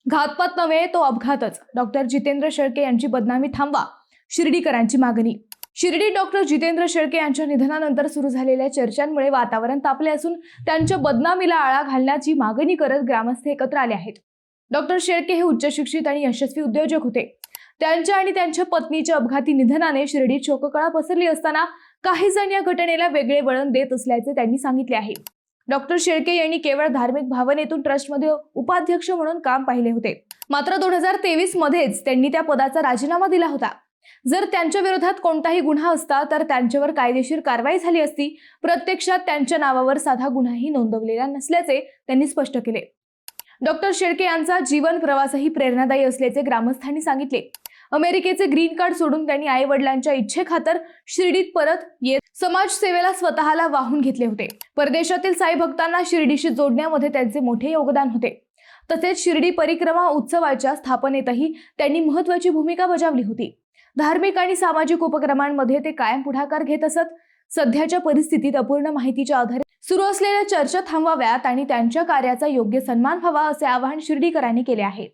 घातपात नव्हे तो अपघातच. डॉक्टर जितेंद्र शेळके यांची बदनामी थांबवा, शिर्डीकरांची मागणी. शिर्डी डॉक्टर जितेंद्र शेळके यांच्या निधनानंतर सुरू झालेल्या चर्चांमुळे वातावरण तापले असून त्यांच्या बदनामीला आळा घालण्याची मागणी करत ग्रामस्थ एकत्र आले आहेत. डॉक्टर शेळके हे उच्च शिक्षित आणि यशस्वी उद्योजक होते. त्यांच्या आणि त्यांच्या पत्नीच्या अपघाती निधनाने शिर्डीत शोककळा पसरली असताना काही जण या घटनेला वेगळे वळण देत असल्याचे त्यांनी सांगितले आहे. डॉक्टर शेळके यांनी केवळ धार्मिक भावनेतून ट्रस्टमध्ये उपाध्यक्ष म्हणून काम पाहिले होते. मात्र 2023 मध्येच त्यांनी त्या पदाचा राजीनामा दिला होता. जर त्यांच्या विरोधात कोणताही गुन्हा असता तर त्यांच्यावर कायदेशीर कारवाई झाली असती. प्रत्यक्षात त्यांच्या नावावर साधा गुन्हाही नोंदवलेला नसल्याचे त्यांनी स्पष्ट केले. डॉक्टर शेळके यांचा जीवन प्रवासही प्रेरणादायी असल्याचे ग्रामस्थांनी सांगितले. अमेरिकेचे ग्रीन कार्ड सोडून त्यांनी आई वडिलांच्या इच्छेखातर शिर्डीत परत येत समाजसेवेला स्वतःला वाहून घेतले होते. परदेशातील साई भक्तांना शिर्डीशी जोडण्यामध्ये त्यांचे मोठे योगदान होते. तसेच शिर्डी परिक्रमा उत्सवाच्या स्थापनेतही त्यांनी महत्त्वाची भूमिका बजावली होती. धार्मिक आणि सामाजिक उपक्रमांमध्ये ते कायम पुढाकार घेत असत. सध्याच्या परिस्थितीत अपूर्ण माहितीच्या आधारे सुरू असलेल्या चर्चा थांबवाव्यात आणि त्यांच्या कार्याचा योग्य सन्मान व्हावा असे आवाहन शिर्डीकरांनी केले आहे.